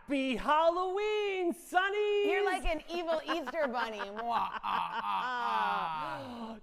Happy Halloween, Sonny! You're like an evil Easter bunny.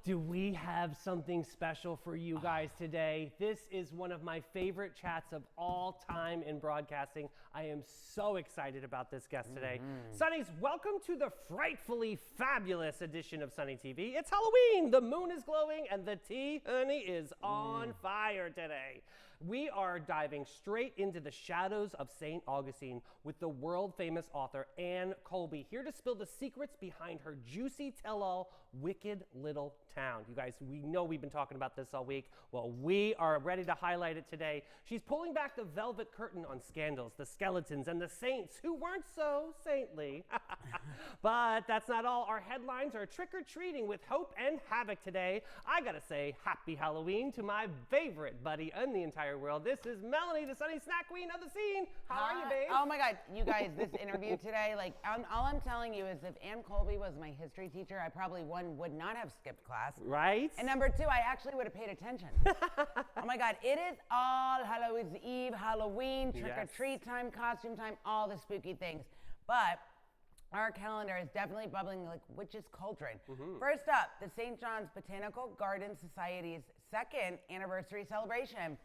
Do we have something special for you guys today? This is one of my favorite chats of all time in broadcasting. I am so excited about this guest today. Sonnies, welcome to the frightfully fabulous edition of Sunny TV. It's Halloween, the moon is glowing, and the tea, honey, is on fire today. We are diving straight into the shadows of St. Augustine with the world-famous author Anne Colby, here to spill the secrets behind her juicy tell-all, wicked little town. You guys, we know we've been talking about this all week. Well, we are ready to highlight it today. She's pulling back the velvet curtain on scandals, the skeletons, and the saints who weren't so saintly. But that's not all. Our headlines are trick-or-treating with hope and havoc today. I gotta say, happy Halloween to my favorite buddy in the entire world. This is Melanie, the sunny snack queen of the scene. How are you, babe? Oh my God, you guys, this interview today, like, all I'm telling you is if Anne Colby was my history teacher, I probably, one, would not have skipped class. Right? And number two, I actually would have paid attention. Oh my God, it is all Halloween Eve, Halloween, trick-or-treat time, costume time, all the spooky things. But our calendar is definitely bubbling like witch's cauldron. First up, the St. John's Botanical Garden Society's second anniversary celebration.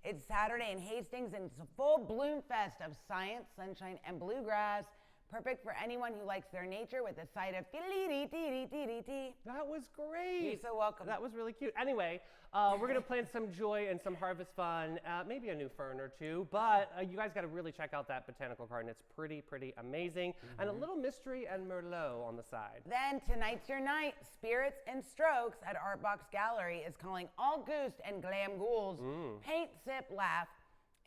It's Saturday in Hastings, and it's a full bloom fest of science, sunshine, and bluegrass. Perfect for anyone who likes their nature with a side of dee-dee-dee-dee-dee-dee. That was great. You're so welcome. That was really cute. Anyway, we're going to plant some joy and some harvest fun, maybe a new fern or two, but you guys got to really check out that botanical garden. It's pretty amazing. And a little mystery and Merlot on the side. Then tonight's your night. Spirits and Strokes at Artbox Gallery is calling all ghosts and glam ghouls. Paint, sip, laugh,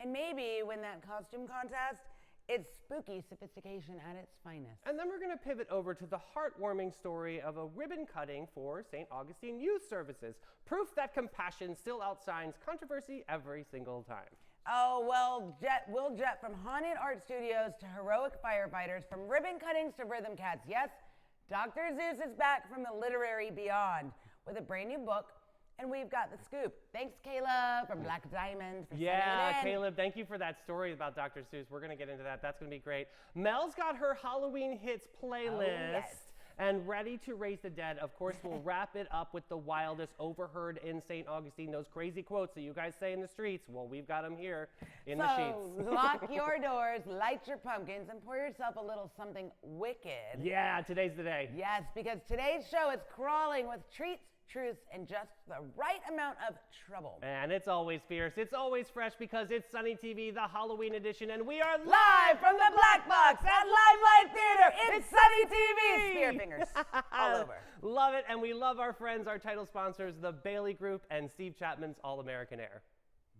and maybe win that costume contest. It's spooky sophistication at its finest. And then we're going to pivot over to the heartwarming story of a ribbon cutting for St. Augustine Youth Services. Proof that compassion still outshines controversy every single time. Oh, well, we'll jet from haunted art studios to heroic firefighters, from ribbon cuttings to rhythm cats. Yes, Dr. Zeus is back from the literary beyond with a brand new book. And we've got the scoop. Thanks, Caleb from Black Diamond, for sending it in. Caleb, thank you for that story about Dr. Seuss. We're going to get into that. That's going to be great. Mel's got her Halloween hits playlist and ready to raise the dead. Of course, we'll wrap it up with the wildest overheard in St. Augustine, those crazy quotes that you guys say in the streets. Well, we've got them here in the sheets. So lock your doors, light your pumpkins, and pour yourself a little something wicked. Yeah, today's the day. Yes, because today's show is crawling with treats, truths, and just the right amount of trouble. And it's always fierce. It's always fresh because it's Sunny TV, the Halloween edition, and we are live from the Blackbox at Limelight Theater. It's Sunny TV. Spear fingers all over. Love it, and we love our friends, our title sponsors, the Bailey Group and Steve Chapman's All-American Air.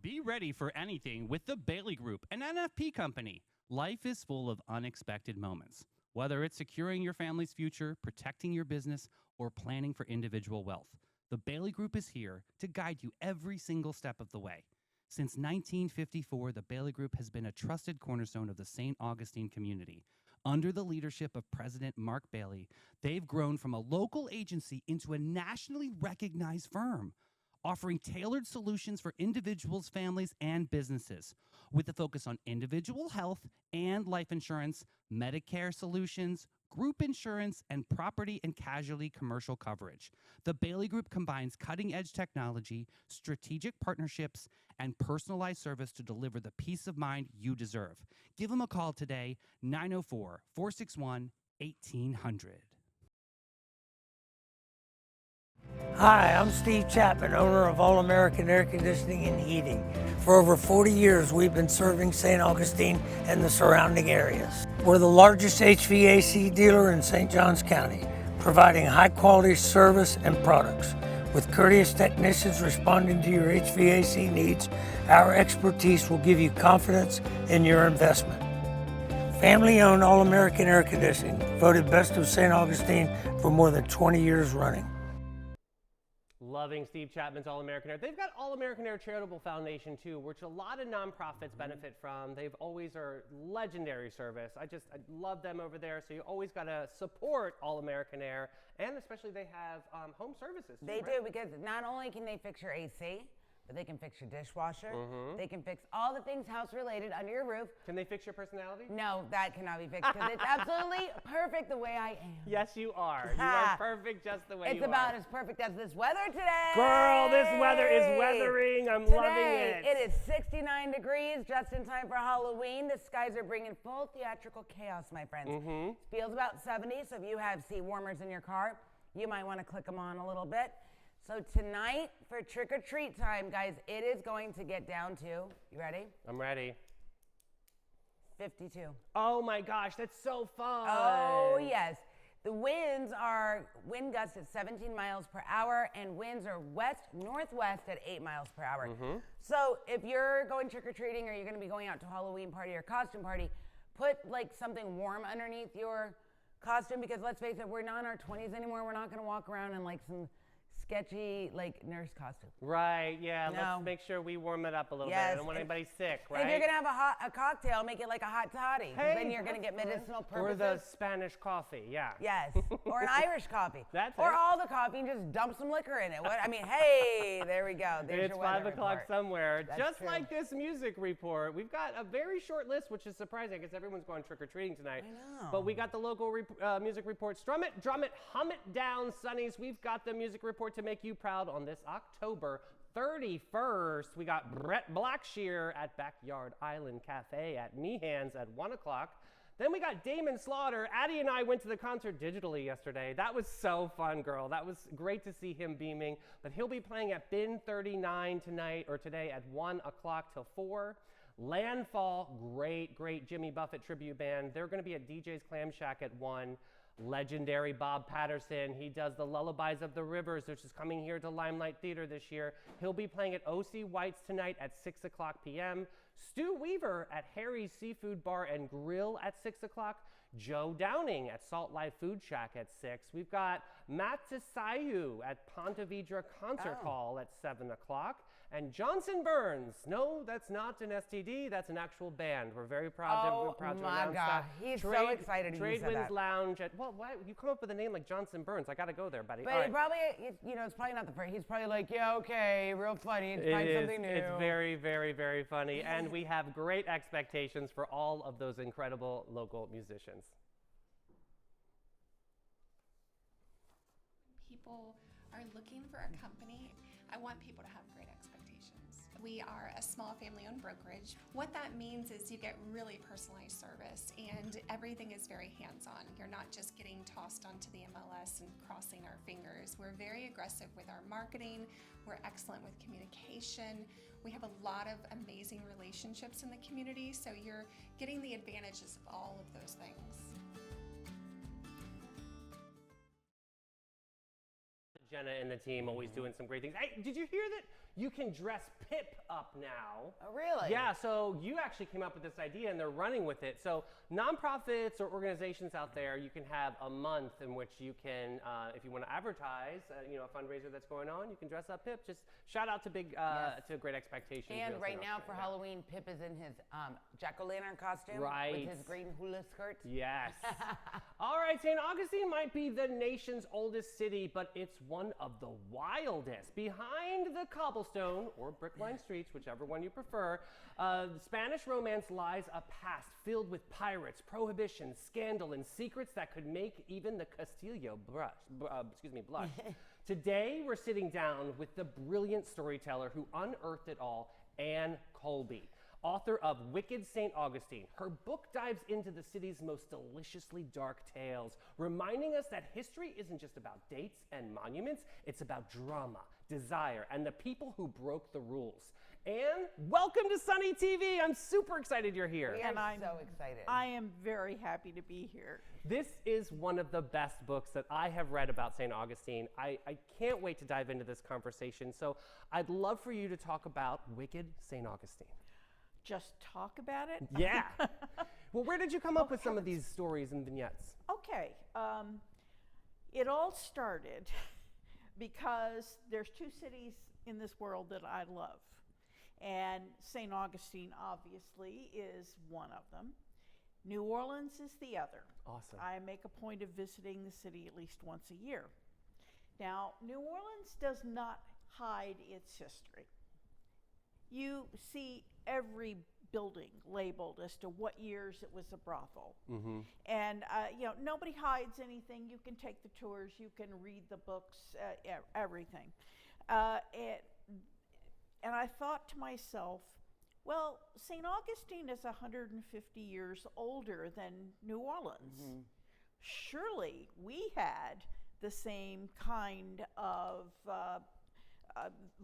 Be ready for anything with the Bailey Group, an NFP company. Life is full of unexpected moments. Whether it's securing your family's future, protecting your business, or planning for individual wealth, the Bailey Group is here to guide you every single step of the way. Since 1954, the Bailey Group has been a trusted cornerstone of the St. Augustine community. Under the leadership of President Mark Bailey, they've grown from a local agency into a nationally recognized firm, offering tailored solutions for individuals, families, and businesses, with a focus on individual health and life insurance, Medicare solutions, group insurance, and property and casualty commercial coverage. The Bailey Group combines cutting-edge technology, strategic partnerships, and personalized service to deliver the peace of mind you deserve. Give them a call today, 904-461-1800. Hi, I'm Steve Chapman, owner of All American Air Conditioning and Heating. For over 40 years, we've been serving St. Augustine and the surrounding areas. We're the largest HVAC dealer in St. Johns County, providing high-quality service and products. With courteous technicians responding to your HVAC needs, our expertise will give you confidence in your investment. Family-owned All American Air Conditioning, voted Best of St. Augustine for more than 20 years running. Loving Steve Chapman's All-American Air. They've got All-American Air Charitable Foundation too, which a lot of nonprofits benefit from. They've always are legendary service. I love them over there. So you always got to support All-American Air, and especially they have home services too, They do, because not only can they fix your AC, but they can fix your dishwasher. They can fix all the things house-related under your roof. Can they fix your personality? No, that cannot be fixed because it's absolutely perfect the way I am. Yes, you are. You are perfect just the way you are. It's about as perfect as this weather today. Girl, this weather is weathering. I'm loving it. It is 69 degrees, just in time for Halloween. The skies are bringing full theatrical chaos, my friends. It feels about 70, so if you have seat warmers in your car, you might want to click them on a little bit. So tonight, for trick-or-treat time, guys, it is going to get down to, you ready? I'm ready. 52. Oh my gosh, that's so fun. Oh, yes. The winds are wind gusts at 17 miles per hour, and winds are west-northwest at 8 miles per hour. So if you're going trick-or-treating or you're going to be going out to a Halloween party or costume party, put like something warm underneath your costume, because let's face it, we're not in our 20s anymore. We're not going to walk around in like some sketchy like nurse costume. Right, yeah, No. let's make sure we warm it up a little bit. Yes, I don't want anybody sick, And right? if you're going to have a cocktail, make it like a hot toddy. 'Cause then you're going to get medicinal purposes. Or the Spanish coffee, yeah. Yes, or an Irish coffee. That's or it. all the coffee and just dump some liquor in it. What? I mean, hey, there we go. There's It's your weather 5 o'clock report. somewhere. That's Just true. like this music report, we've got a very short list, which is surprising because everyone's going trick-or-treating tonight. I know. But we got the local music report. Strum it, drum it, hum it down, Sonnies. We've got the music report to make you proud on this October 31st. We got Brett Blackshear at Backyard Island Cafe at Meehan's at 1 o'clock. Then we got Damon Slaughter. Addie and I went to the concert digitally yesterday. That was so fun, girl. That was great to see him beaming. But he'll be playing at Bin 39 tonight or today at 1 o'clock till 4. Landfall, great Jimmy Buffett tribute band. They're going to be at DJ's Clam Shack at 1. Legendary Bob Patterson. He does the Lullabies of the Rivers, which is coming here to Limelight Theater this year. He'll be playing at O.C. White's tonight at 6 o'clock p.m. Stu Weaver at Harry's Seafood Bar and Grill at 6 o'clock. Joe Downing at Salt Life Food Shack at 6. We've got Matt Tisayu at Ponte Vedra Concert Hall at 7 o'clock. And Johnson Burns. No, that's not an STD. That's an actual band. We're very proud to announce God. that. He's so excited when you said Tradewinds that. Lounge at, well, why you come up with a name like Johnson Burns? I got to go there, buddy. But All it right. probably, it's probably not the first. He's probably like, yeah, okay, real funny. It's find something new. It's very funny. And we have great expectations for all of those incredible local musicians. People are looking for a company. I want people to have great expectations. We are a small family-owned brokerage. What that means is you get really personalized service and everything is very hands-on. You're not just getting tossed onto the MLS and crossing our fingers. We're very aggressive with our marketing. We're excellent with communication. We have a lot of amazing relationships in the community, so you're getting the advantages of all of those things. Jenna and the team always doing some great things. Hey, did you hear that you can dress Pip up now? Oh, really? Yeah, so you actually came up with this idea and they're running with it. So nonprofits or organizations out there, you can have a month in which you can, if you want to advertise, a fundraiser that's going on, you can dress up Pip. Just shout out to to Great Expectations. And Real right estate now auction, for yeah. Halloween, Pip is in his jack-o'-lantern costume Right. with his green hula skirt. Yes. All right, St. Augustine might be the nation's oldest city, but it's one of the wildest. Behind the cobblestone or brick-lined streets, whichever one you prefer, Spanish romance lies a past filled with pirates, prohibition, scandal, and secrets that could make even the Castillo blush. Today, we're sitting down with the brilliant storyteller who unearthed it all, Anne Colby, author of Wicked St. Augustine. Her book dives into the city's most deliciously dark tales, reminding us that history isn't just about dates and monuments, it's about drama, desire, and the people who broke the rules. Anne, welcome to Sunny TV. I'm super excited you're here. We And are I'm so excited. I am very happy to be here. This is one of the best books that I have read about St. Augustine. I can't wait to dive into this conversation. So I'd love for you to talk about Wicked St. Augustine. Just talk about it? Yeah. Well, where did you come up with some of these stories and vignettes? Okay. It all started because there's two cities in this world that I love. And St. Augustine, obviously, is one of them. New Orleans is the other. Awesome. I make a point of visiting the city at least once a year. Now, New Orleans does not hide its history. you see every building labeled as to what years it was a brothel. And nobody hides anything. You can take the tours, you can read the books, everything. And I thought to myself, well, St. Augustine is 150 years older than New Orleans. Surely we had the same kind of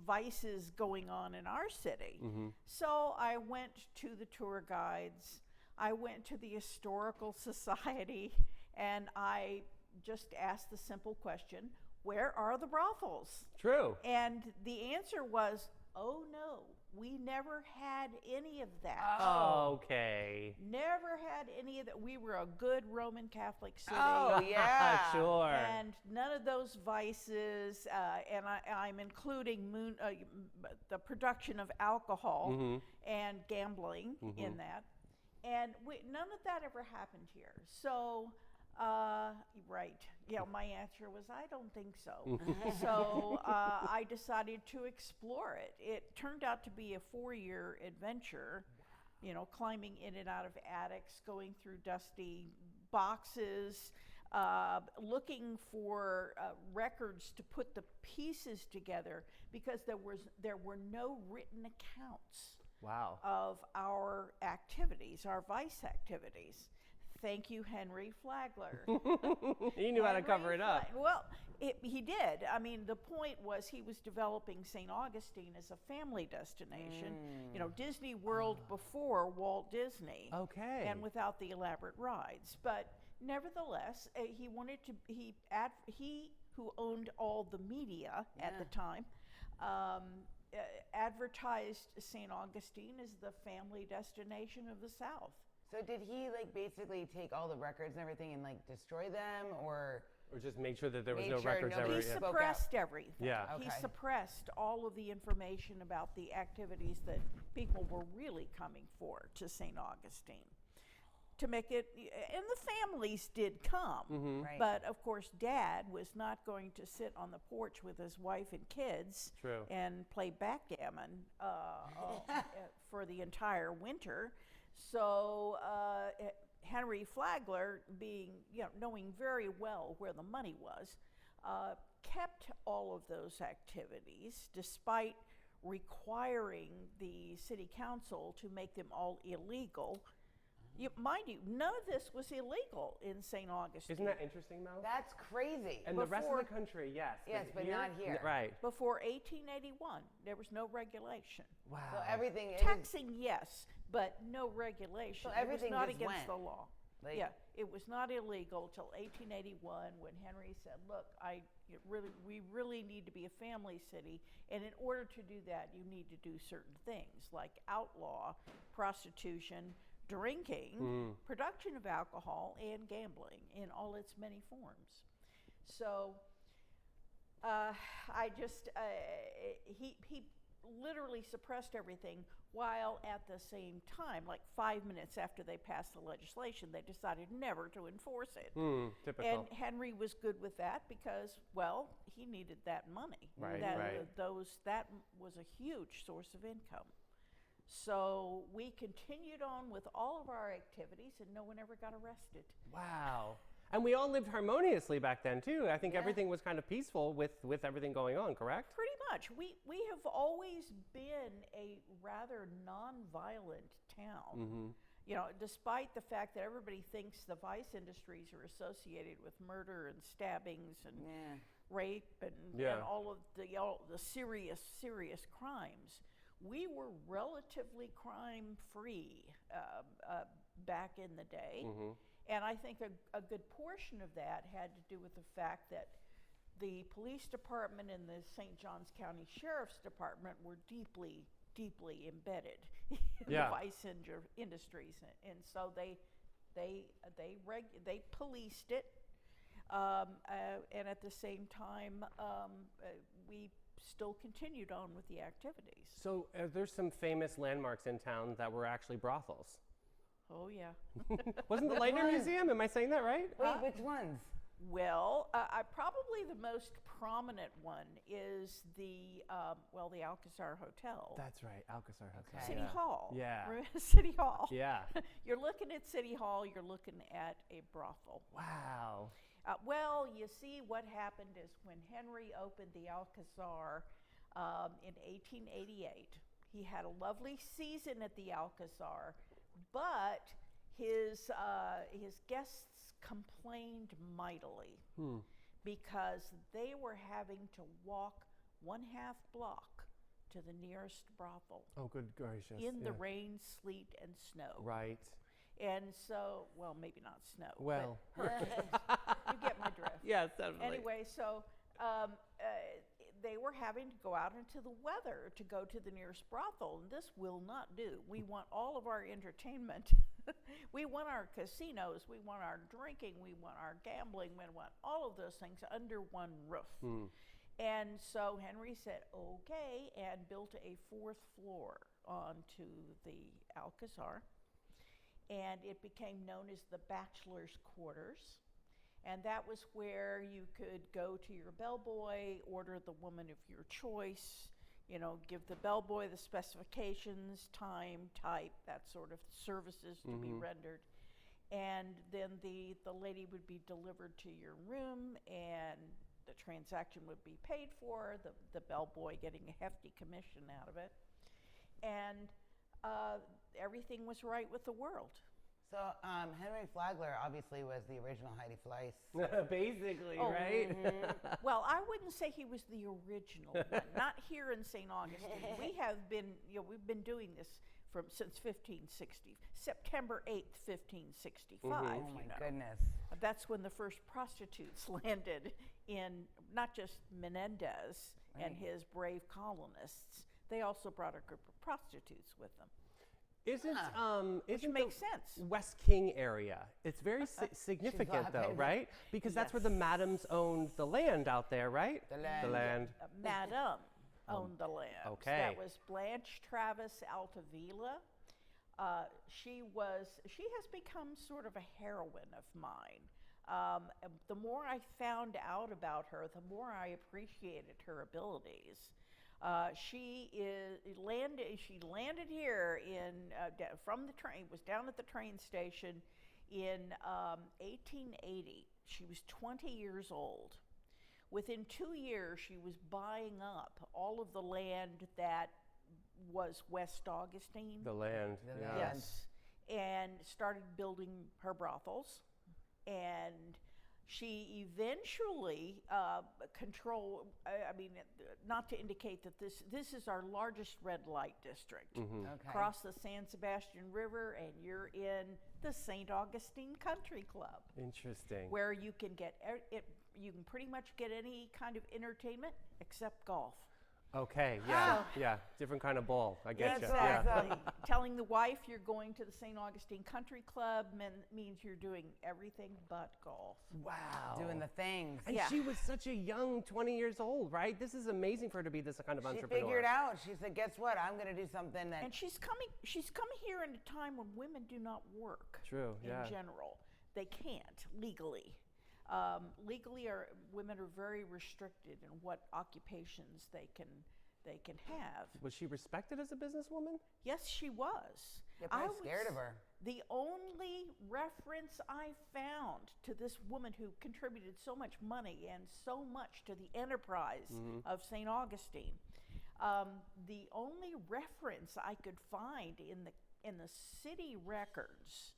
vices going on in our city. So I went to the tour guides, I went to the historical society, and I just asked the simple question, where are the brothels? True. And the answer was, oh no, we never had any of that. Okay. Never had any of that. We were a good Roman Catholic city. Oh, yeah. Sure. And none of those vices, and I'm including the production of alcohol and gambling in that. And none of that ever happened here. So, right. Yeah, my answer was, I don't think so. So I decided to explore it. It turned out to be a 4-year adventure, climbing in and out of attics, going through dusty boxes, looking for records to put the pieces together, because there were no written accounts of our activities, our vice activities. Thank you, Henry Flagler. He knew how to cover it up. Well, he did. I mean, the point was he was developing St. Augustine as a family destination. Disney World before Walt Disney. Okay. And without the elaborate rides. But nevertheless, he who owned all the media at the time, advertised St. Augustine as the family destination of the South. So did he basically take all the records and everything and destroy them, or just make sure that there was Made no sure records nobody ever. He spoke suppressed everything. Yeah. He Okay. suppressed all of the information about the activities that people were really coming for to St. Augustine. To make it, and the families did come, Right. but of course Dad was not going to sit on the porch with his wife and kids True. and play backgammon for the entire winter. So Henry Flagler, knowing very well where the money was, kept all of those activities despite requiring the city council to make them all illegal. Mind you, none of this was illegal in St. Augustine. Isn't that interesting, Mel? That's crazy. And the rest of the country, yes. Yes, but not here. Right. Before 1881, there was no regulation. Wow. So everything is Taxing, yes, but no regulation. So everything it was not just against went. the law. Like- It was not illegal till 1881 when Henry said, look, we really need to be a family city, and in order to do that, you need to do certain things like outlaw prostitution, drinking, production of alcohol, and gambling in all its many forms. So he literally suppressed everything, while at the same time, 5 minutes after they passed the legislation, they decided never to enforce it. Typical. And Henry was good with that because, well, he needed that money. Right, that, right. That was a huge source of income. So we continued on with all of our activities, and no one ever got arrested. Wow. And we all lived harmoniously back then, too. I think everything was kind of peaceful with everything going on, correct? Pretty much. We have always been a rather nonviolent town. Despite the fact that everybody thinks the vice industries are associated with murder and stabbings and rape and all of the serious crimes. We were relatively crime-free back in the day. And I think a good portion of that had to do with the fact that the police department and the St. Johns County Sheriff's Department were deeply, deeply embedded in the vice industries. And so they policed it. And at the same time, we still continued on with the activities. So there's some famous landmarks in town that were actually brothels. Oh, yeah. Wasn't the Lightner Museum? Am I saying that right? Wait, which ones? Well, probably the most prominent one is the Alcazar Hotel. That's right, Alcazar Hotel. City Hall. Yeah. City Hall. Yeah. You're looking at City Hall, you're looking at a brothel. Wow. Well, you see, what happened is when Henry opened the Alcazar in 1888, he had a lovely season at the Alcazar, but his guests complained mightily because they were having to walk 1/2 block to the nearest brothel. Oh, good gracious. In the rain, sleet, and snow. Right. And so, well, maybe not snow. Well. But you get my drift. Yes, definitely. Anyway, so they were having to go out into the weather to go to the nearest brothel, and this will not do. We want all of our entertainment. We want our casinos, we want our drinking, we want our gambling, we want all of those things under one roof. And so Henry said, okay, and built a 4th floor onto the Alcazar. And it became known as the bachelor's quarters. And that was where you could go to your bellboy, order the woman of your choice, give the bellboy the specifications, time, type, that sort of services to be rendered. And then the lady would be delivered to your room, and the transaction would be paid for, the bellboy getting a hefty commission out of it. And everything was right with the world. So Henry Flagler obviously was the original Heidi Fleiss. Basically, right? Well, I wouldn't say he was the original one. Not here in St. Augustine. We have been, we've been doing this since 1560, September 8th, 1565. Oh my goodness! That's when the first prostitutes landed in not just Menendez and his brave colonists. They also brought a group of prostitutes with them. Which makes sense. West King area. It's very significant, though, right? Because that's where the madams owned the land out there, right? The land. Madame owned the land. Okay. That was Blanche Travis Altavilla. She has become sort of a heroine of mine. The more I found out about her, the more I appreciated her abilities. She landed here from the train, was down at the train station in 1880. She was 20 years old. Within 2 years, she was buying up all of the land that was West Augustine. The land. Yes. And started building her brothels. And she eventually not to indicate that this is our largest red light district. Cross the San Sebastian River and you're in the St. Augustine Country Club. Interesting. Where you can get you can pretty much get any kind of entertainment except golf. Okay, yeah, different kind of ball. I get you. Exactly. Yeah. Telling the wife you're going to the St. Augustine Country Club means you're doing everything but golf. Wow. Doing the things. And she was such a young 20 years old, right? This is amazing for her to be this kind of entrepreneur. She figured out. She said, "Guess what? I'm going to do something that." And she's coming here in a time when women do not work. True. In general, they can't legally. Legally, women are very restricted in what occupations they can have. Was she respected as a businesswoman? Yes, she was. I was scared of her. The only reference I found to this woman who contributed so much money and so much to the enterprise of St. Augustine, the only reference I could find in the city records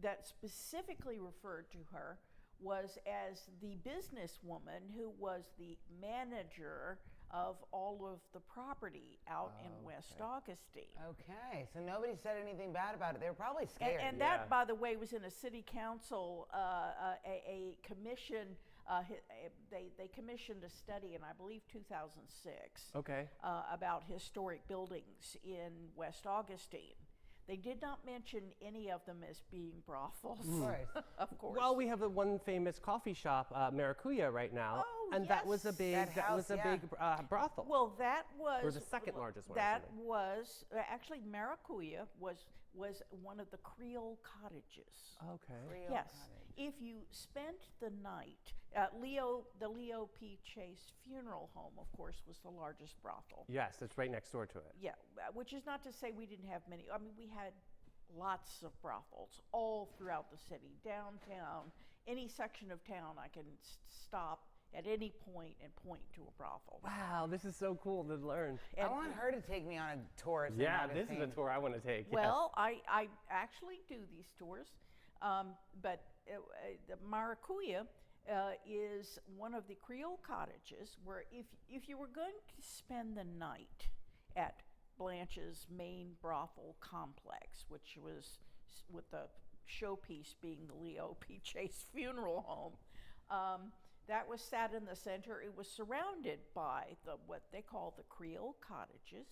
that specifically referred to her was as the businesswoman who was the manager of all of the property out in West Augustine. Okay, so nobody said anything bad about it. They were probably scared. And that, by the way, was in a city council, a commission. They commissioned a study in, I believe, 2006. Okay. About historic buildings in West Augustine. They did not mention any of them as being brothels. Of course. Well, we have the one famous coffee shop, Maracuya, right now, and yes. that was a big brothel. Well, that was or the second largest one. That was actually Maracuya was was one of the Creole cottages. Okay. Creole Yes, cottage. if you spent the night, the Leo P. Chase Funeral Home, of course, was the largest brothel. Yes, it's right next door to it. Yeah, which is not to say we didn't have many. I mean, we had lots of brothels all throughout the city, downtown, any section of town I can stop at any point and point to a brothel. Wow, this is so cool to learn. I want her to take me on a tour. of St. Yeah, this is a Augustine. tour I want to take. Well, I actually do these tours, but the Maracuya is one of the Creole cottages where if you were going to spend the night at Blanche's main brothel complex, which was with the showpiece being the Leo P. Chase Funeral Home, that was sat in the center. It was surrounded by what they call the Creole cottages,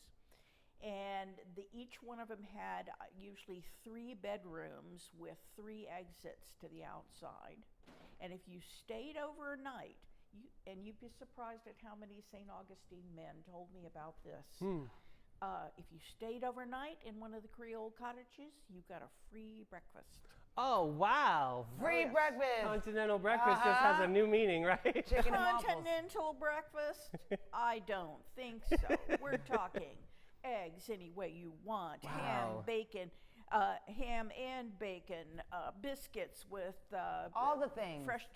and each one of them had usually 3 bedrooms with 3 exits to the outside. And if you stayed overnight, you'd be surprised at how many St. Augustine men told me about this. If you stayed overnight in one of the Creole cottages, you got a free breakfast. Oh, wow. Free breakfast. Continental breakfast just has a new meaning, right? Chicken and waffles. Continental breakfast? I don't think so. We're talking eggs any way you want, Wow. ham and bacon, biscuits with All the things. fresh,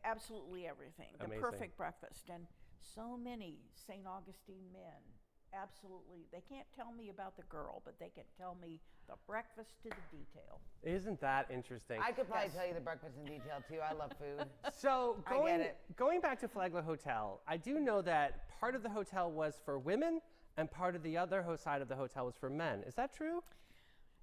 absolutely everything. The Amazing. perfect breakfast. And so many St. Augustine men, absolutely. They can't tell me about the girl, but they can tell me the breakfast to the detail. Isn't that interesting? I could probably tell you the breakfast in detail too. I love food. So I get it. going back to Flagler Hotel, I do know that part of the hotel was for women and part of the other side of the hotel was for men. Is that true?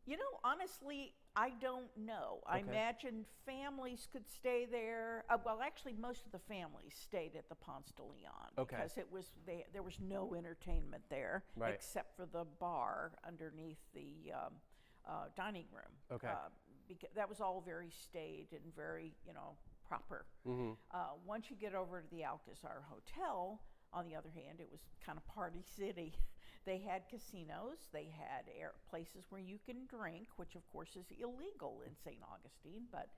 You know, honestly, I don't know. I Okay. imagine families could stay there. Well, actually, most of the families stayed at the Ponce de Leon Okay. because there was no entertainment there Right. except for the bar underneath the dining room. Okay. Because that was all very staid and very, proper. Mm-hmm. Once you get over to the Alcazar Hotel, on the other hand, it was kind of party city. They had casinos, they had places where you can drink, which of course is illegal in St. Augustine, but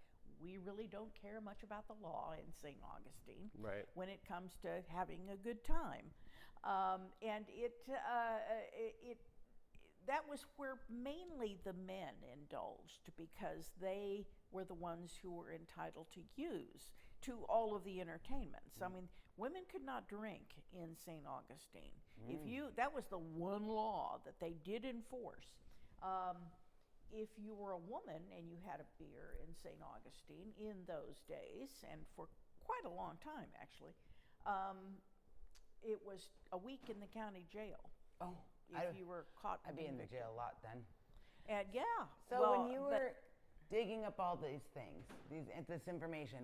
we really don't care much about the law in St. Augustine Right. when it comes to having a good time. And that was where mainly the men indulged because they were the ones who were entitled to use to all of the entertainments. I mean, women could not drink in St. Augustine. That was the one law that they did enforce. If you were a woman and you had a beer in St. Augustine in those days, and for quite a long time actually, it was a week in the county jail. Oh, If you were caught. I'd be in the jail a lot then. And yeah. So well, when you were digging up all these things, this information,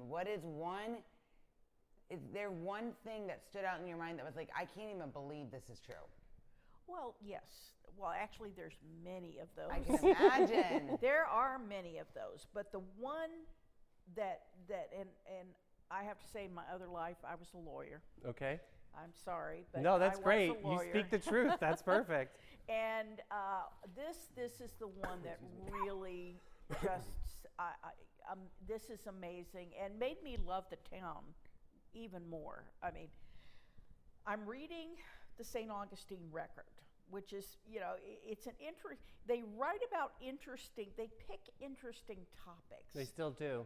is there one thing that stood out in your mind that was like, I can't even believe this is true? Well, yes. Well, actually, there's many of those. I can imagine. There are many of those, but the one that and I have to say, in my other life, I was a lawyer. Okay. I'm sorry, but No, that's I was great. a You lawyer. speak the truth. That's perfect. And this is the one that really just this is amazing and made me love the town even more. I mean, I'm reading the St. Augustine record, which is, it's an they write about they pick interesting topics. They still do.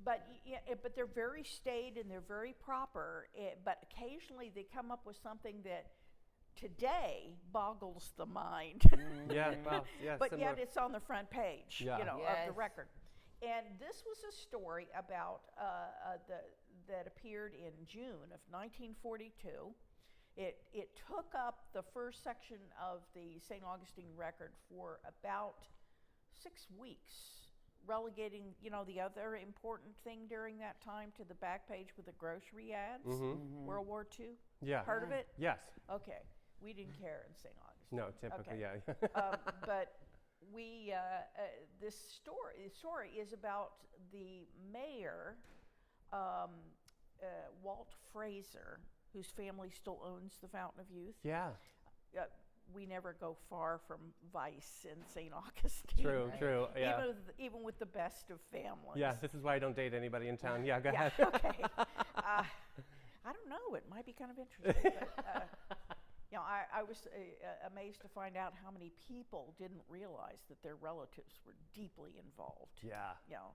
But they're very staid and they're very proper. But occasionally they come up with something that today boggles the mind. Yeah, well, yeah, But similar. yet it's on the front page, Yeah. of Yes. the record. And this was a story about that appeared in June of 1942. It took up the first section of the St. Augustine record for about 6 weeks, relegating, the other important thing during that time to the back page with the grocery ads. World War II. Yeah. Heard of it? Yes. Okay. We didn't care in St. Augustine. No, typically, Okay. yeah. But this story is about the mayor, Walt Fraser, whose family still owns the Fountain of Youth. Yeah. we never go far from vice in St. Augustine. True, true, yeah. Even with the best of families. Yeah, this is why I don't date anybody in town. Yeah, go ahead. Okay. I don't know. It might be kind of interesting. But, you know, I was amazed to find out how many people didn't realize that their relatives were deeply involved. Yeah. You know,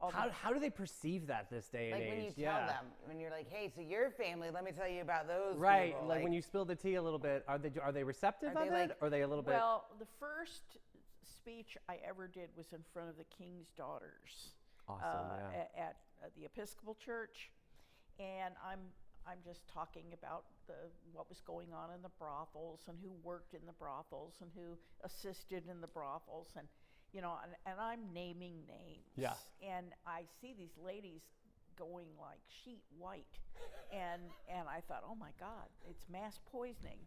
how do they perceive that this day and Like age? when you tell them, when you're like, hey, so your family, let me tell you about those Right, people. like when you spill the tea a little bit, are they receptive Are of they it? Or are they a little bit? Well, the first speech I ever did was in front of the King's Daughters. Awesome, yeah. At the Episcopal Church, and I'm just talking about what was going on in the brothels and who worked in the brothels and who assisted in the brothels, and you know, and I'm naming names. Yeah. And I see these ladies going like sheet white, and I thought, oh my God, it's mass poisoning,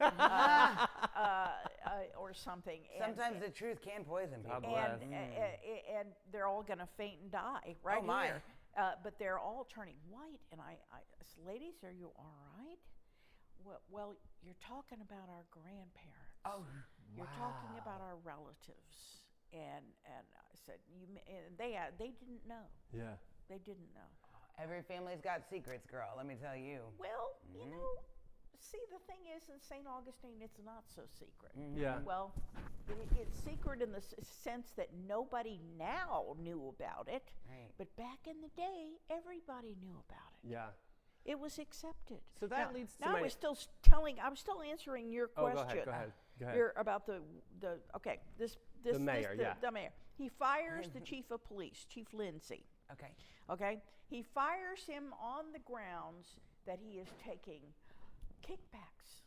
or something. Sometimes the truth can poison people. God bless. And they're all going to faint and die right Oh, my. here. But they're all turning white, and I said, ladies, are you all right? Well, you're talking about our grandparents. Oh, You're talking about our relatives. And I said, and they didn't know. Yeah. They didn't know. every family's got secrets, girl, let me tell you. Well, you know, see, the thing is, in St. Augustine, it's not so secret. Yeah. Well, it's secret in the sense that nobody now knew about it, Right. but back in the day, everybody knew about it. Yeah. It was accepted. So that leads to now my- I was still answering your Oh, question. go ahead. You're about the okay. The mayor, yeah. The mayor. He fires the chief of police, Chief Lindsay. Okay. Okay. He fires him on the grounds that he is taking kickbacks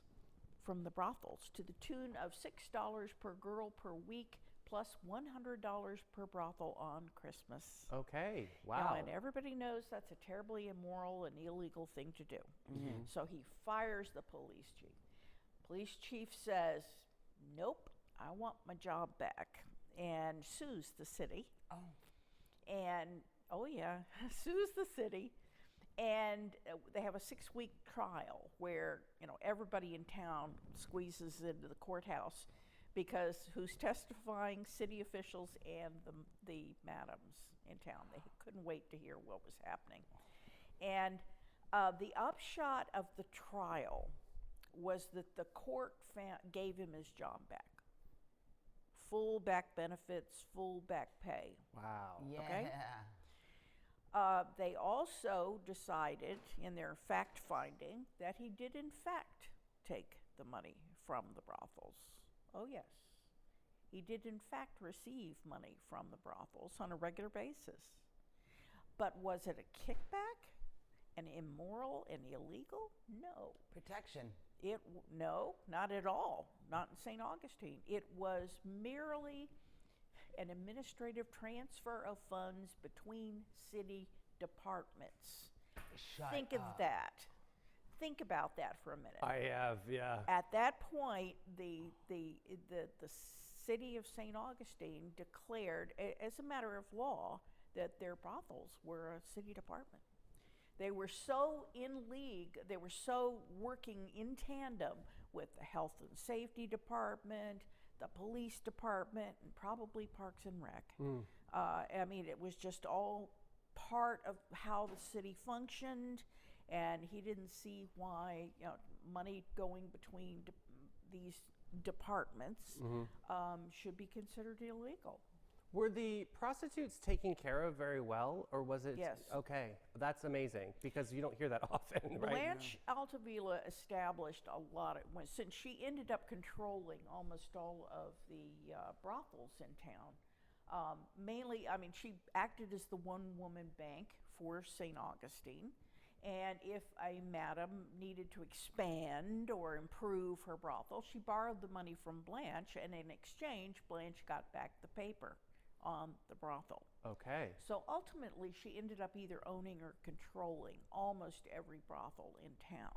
from the brothels to the tune of $6 per girl per week, plus $100 per brothel on Christmas. Okay. Now, Wow. and everybody knows that's a terribly immoral and illegal thing to do. So he fires the police chief. Police chief says, "Nope, I want my job back," and sues the city. Oh. And sues the city, and they have a 6-week trial where everybody in town squeezes into the courthouse because who's testifying? City officials and the madams in town. They couldn't wait to hear what was happening, and the upshot of the trial was that the court gave him his job back. Full back benefits, full back pay. Wow. Yeah. Okay. They also decided in their fact finding that he did in fact take the money from the brothels. Oh yes, he did in fact receive money from the brothels on a regular basis. But was it a kickback and immoral and illegal? No. Protection. No, not at all. Not in St. Augustine. It was merely an administrative transfer of funds between city departments. Think of that. Think about that for a minute. I have, yeah. At that point, the city of St. Augustine declared, as a matter of law, that their brothels were a city department. They were so in league, they were so working in tandem with the health and safety department, the police department, and probably Parks and Rec. I mean, it was just all part of how the city functioned, and he didn't see why money going between these departments should be considered illegal. Were the prostitutes taken care of very well, or was it? Yes. Okay, that's amazing, because you don't hear that often, right? Blanche Altavilla established a lot of, since she ended up controlling almost all of the brothels in town. Mainly, I mean, she acted as the one-woman bank for St. Augustine, and if a madam needed to expand or improve her brothel, she borrowed the money from Blanche, and in exchange, Blanche got back the paper on the brothel. Okay. So ultimately, she ended up either owning or controlling almost every brothel in town.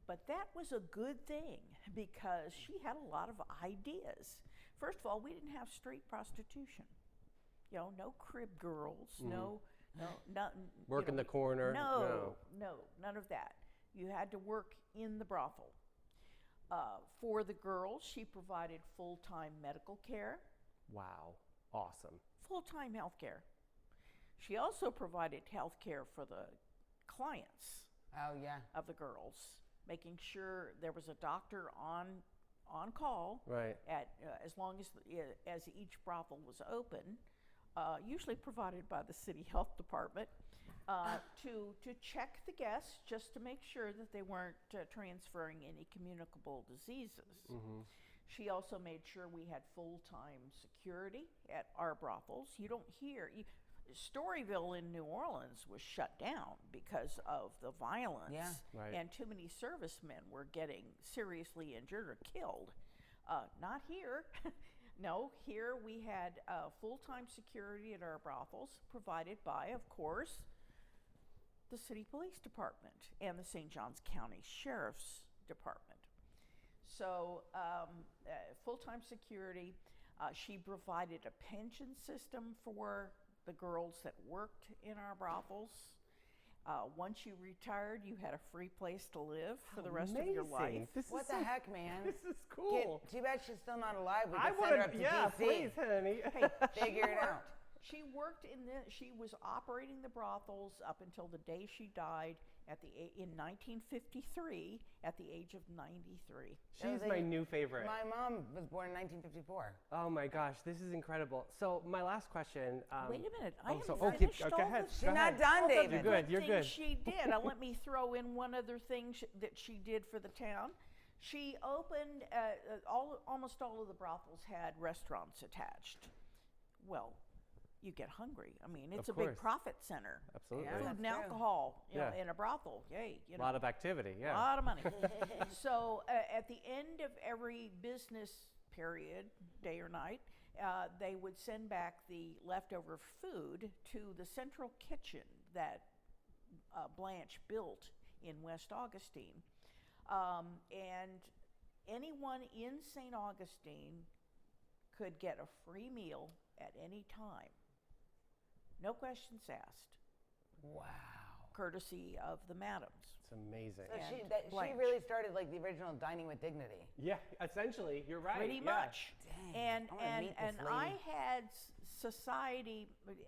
But that was a good thing because she had a lot of ideas. First of all, we didn't have street prostitution. No crib girls, no, Work in the corner. No, none of that. You had to work in the brothel. For the girls, she provided full-time medical care, Wow. Awesome. full-time health care. She also provided health care for the clients Oh, yeah. of the girls, making sure there was a doctor on call Right. at as long as each brothel was open, usually provided by the city health department, to check the guests just to make sure that they weren't transferring any communicable diseases. She also made sure we had full-time security at our brothels. You don't hear. Storyville in New Orleans was shut down because of the violence, Yeah. Right. and too many servicemen were getting seriously injured or killed. Not here. No, here we had full-time security at our brothels, provided by, of course, the city police department and the St. Johns County Sheriff's Department. So full-time security. She provided a pension system for the girls that worked in our brothels. Once you retired, you had a free place to live for the rest of your life. This What is the so- heck, man? This is cool. Too bad she's still not alive. We I could send her want up to, to yeah, DC. please, honey. Figure it out. She worked she was operating the brothels up until the day she died in 1953 at the age of 93. She's my new favorite. My mom was born in 1954. Oh my gosh, this is incredible. So my last question. Wait a minute, I haven't go finished all ahead. the She's Go not ahead. done, all the David. You're good, you're things good. she did. Let me throw in one other thing that she did for the town. She opened almost all of the brothels had restaurants attached. Well, you get hungry. I mean, it's Of a big course. profit center. Absolutely. Yeah. Food That's and true. alcohol, Yeah. in a brothel. Yay, A lot of activity, a yeah. lot of money. So at the end of every business period, day or night, they would send back the leftover food to the central kitchen that Blanche built in West Augustine. And anyone in St. Augustine could get a free meal at any time. No questions asked. Wow. Courtesy of the madams. It's amazing. So And she Blanche. really started like the original Dining with Dignity. Yeah, essentially, you're right. Pretty yeah. much. Dang, And I wanna meet this I lady. had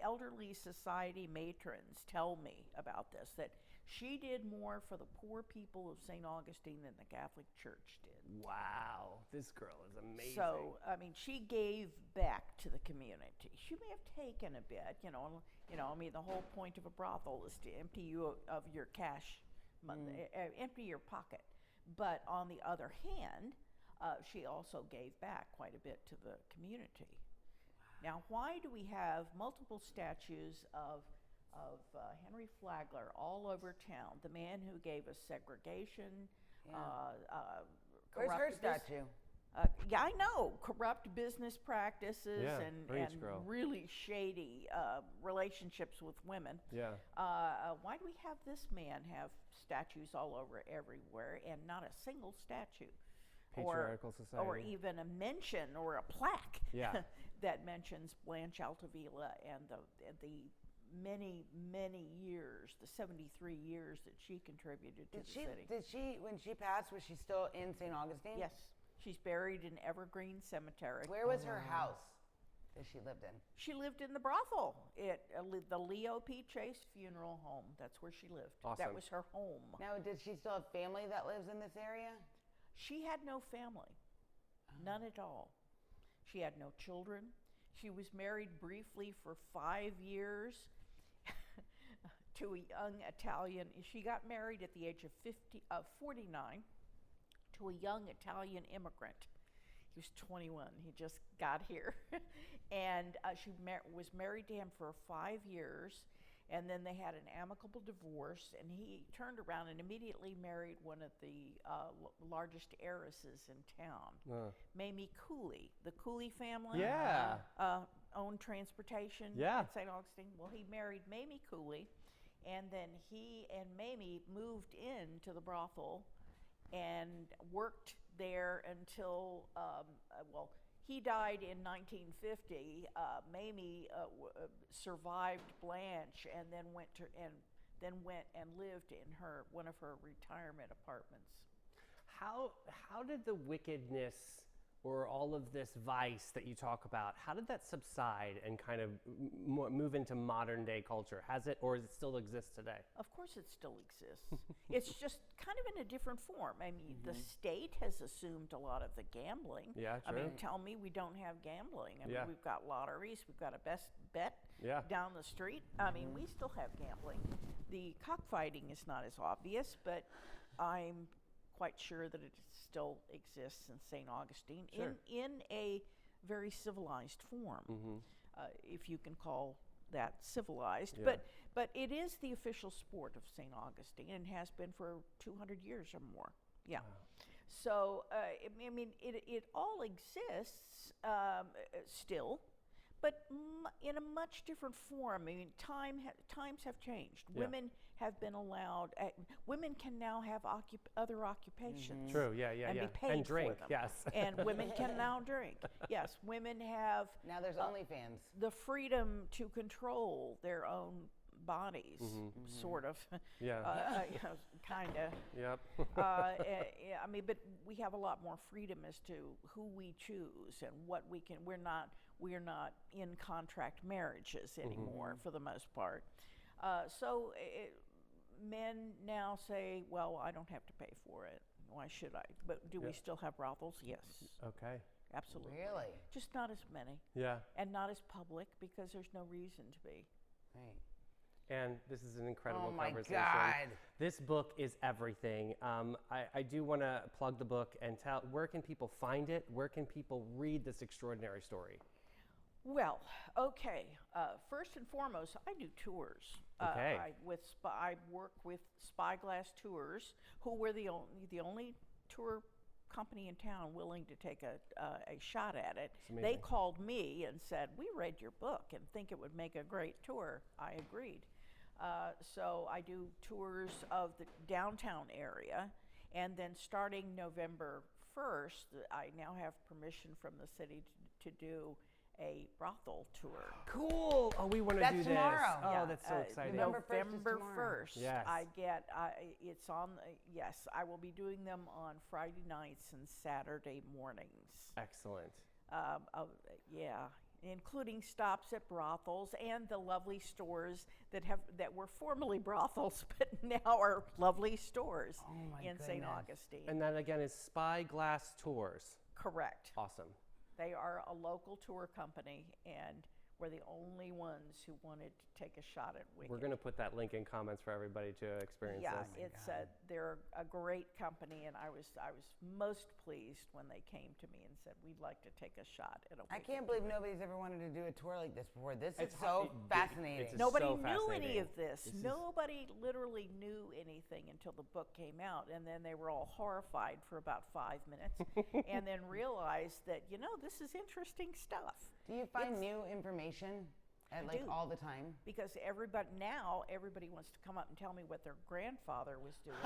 elderly society matrons tell me about this, that she did more for the poor people of St. Augustine than the Catholic Church did. Wow, this girl is amazing. So, I mean, she gave back to the community. She may have taken a bit, I mean, the whole point of a brothel is to empty you of your cash, empty your pocket. But on the other hand, she also gave back quite a bit to the community. Now, why do we have multiple statues of Henry Flagler all over town, the man who gave us segregation? Where's her corrupt bus- statue? Yeah, I know. Corrupt business practices Yeah, and preach, girl. really shady relationships with women. Yeah. Why do we have this man have statues all over everywhere and not a single statue? Patriarchal society. Or even a mention or a plaque Yeah. that mentions Blanche Altavilla and the many, many years, the 73 years that she contributed to the city. Did she, when she passed, was she still in St. Augustine? Yes. She's buried in Evergreen Cemetery. Where was her house that she lived in? She lived in the brothel at the Leo P. Chase Funeral Home. That's where she lived. Awesome. That was her home. Now, did she still have family that lives in this area? She had no family, none at all. She had no children. She was married briefly for 5 years to a young Italian. She got married at the age of 49 to a young Italian immigrant. He was 21. He just got here. And she was married to him for 5 years. And then they had an amicable divorce, and he turned around and immediately married one of the largest heiresses in town, Mamie Cooley. The Cooley family Yeah. owned transportation Yeah. at St. Augustine. Well, he married Mamie Cooley, and then he and Mamie moved into the brothel and worked there until, he died in 1950. Mamie survived Blanche, and then went and lived in one of her retirement apartments. how did the wickedness or all of this vice that you talk about, how did that subside and kind of move into modern day culture? Has it, or does it still exist today? Of course it still exists. It's just kind of in a different form. I mean, the state has assumed a lot of the gambling. Yeah, I mean, true. tell me we don't have gambling. I mean, Yeah. we've got lotteries, we've got a best bet Yeah. down the street. I mean, we still have gambling. The cockfighting is not as obvious, but I'm quite sure that it still exists in St. Augustine Sure. in a very civilized form, if you can call that civilized. Yeah. But it is the official sport of St. Augustine and has been for 200 years or more. Yeah. So, I mean, it all exists still, but in a much different form. I mean, times have changed. Yeah. Women have been allowed, women can now have other occupations. True, yeah, and be paid and drink, for them. yes. And women can now drink. Yes, women have Now there's OnlyFans. the freedom to control their own bodies, sort of. Yeah. Kind of. Yep. I mean, but we have a lot more freedom as to who we choose and what we can. We're not in contract marriages anymore for the most part. So men now say, well, I don't have to pay for it. Why should I? But do we still have brothels? Yes, Okay. absolutely. Really? Just not as many, Yeah. and not as public because there's no reason to be. Right. And this is an incredible Oh my conversation. God. This book is everything. I do want to plug the book and tell, where can people find it? Where can people read this extraordinary story? Well, okay. First and foremost, I do tours. Okay. I work with Spyglass Tours, who were the only tour company in town willing to take a shot at it. It's They amazing. called me and said, "We read your book and think it would make a great tour." I agreed. So I do tours of the downtown area, and then starting November 1st, I now have permission from the city to do a brothel tour. Cool. Oh, we want to That's do tomorrow. this. Oh, Yeah, that's so exciting. November 1st is November tomorrow. 1st, Yes. it's on, yes, I will be doing them on Friday nights and Saturday mornings. Excellent. Yeah, including stops at brothels and the lovely stores that were formerly brothels, but now are lovely stores in St. goodness. Augustine. And that again is Spyglass Tours. Correct. Awesome. They are a local tour company, and we're the only ones who wanted to take a shot at Wicked. We're going to put that link in comments for everybody to experience Yeah, this. they're a great company, and I was most pleased when they came to me and said, "We'd like to take a shot at a I Wicked can't believe nobody's ever wanted to do a tour like this before. This is It's so hard- fascinating. it's Nobody so knew any fascinating. of this. This is- Nobody literally knew anything until the book came out, and then they were all horrified for about 5 minutes, and then realized that, this is interesting stuff. Do you find It's- new information at I do. all the time? Because everybody wants to come up and tell me what their grandfather was doing.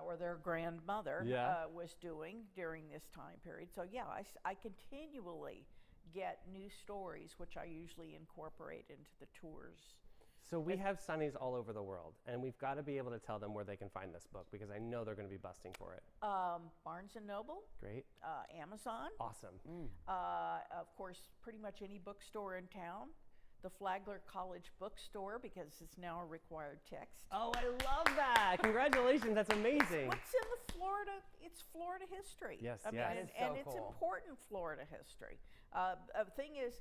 Or their grandmother Yeah. was doing during this time period. So yeah, I continually get new stories, which I usually incorporate into the tours. So we have Sunnies all over the world, and we've got to be able to tell them where they can find this book because I know they're going to be busting for it. Barnes & Noble, Great. Amazon, Awesome. of course, pretty much any bookstore in town. The Flagler College Bookstore, because it's now a required text. Oh, I love that. Congratulations. That's amazing. What's in the Florida? It's Florida history. Yes, I mean, yes. and, That is and so it's cool. important Florida history. The thing is,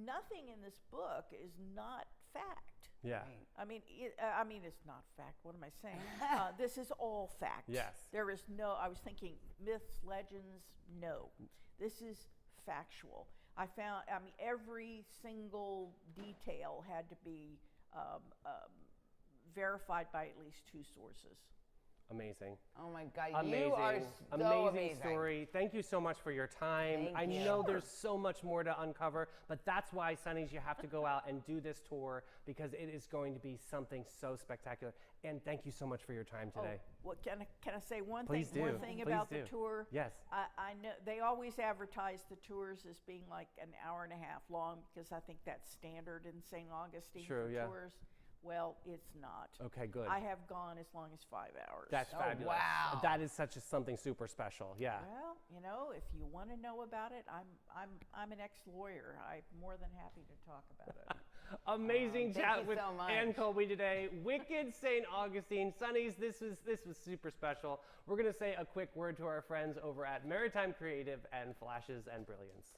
nothing in this book is not fact. Yeah. Right. I mean, it's not fact. What am I saying? This is all fact. Yes. There is no. I was thinking myths, legends. No, this is factual. I found. I mean, every single detail had to be verified by at least 2 sources. Amazing. Oh my God, Amazing. you are so amazing. Story. Thank you so much for your time. Thank I you. know there's so much more to uncover, but that's why, Sunnies, you have to go out and do this tour because it is going to be something so spectacular. And thank you so much for your time today. Oh, well, can I say one Please thing? do. One thing Please about do. the tour. Yes. I know they always advertise the tours as being like an hour and a half long because I think that's standard in St. Augustine True, for yeah. tours. Well, it's not. Okay, good. I have gone as long as 5 hours. That's fabulous. wow. That is something super special. Yeah. Well, you know, if you want to know about it, I'm an ex-lawyer. I'm more than happy to talk about it. Amazing Thank chat you with so much. Ann Colby today. Wicked St. Augustine. Sonnies, this was super special. We're going to say a quick word to our friends over at Maritime Creative and Flashes and Brilliance.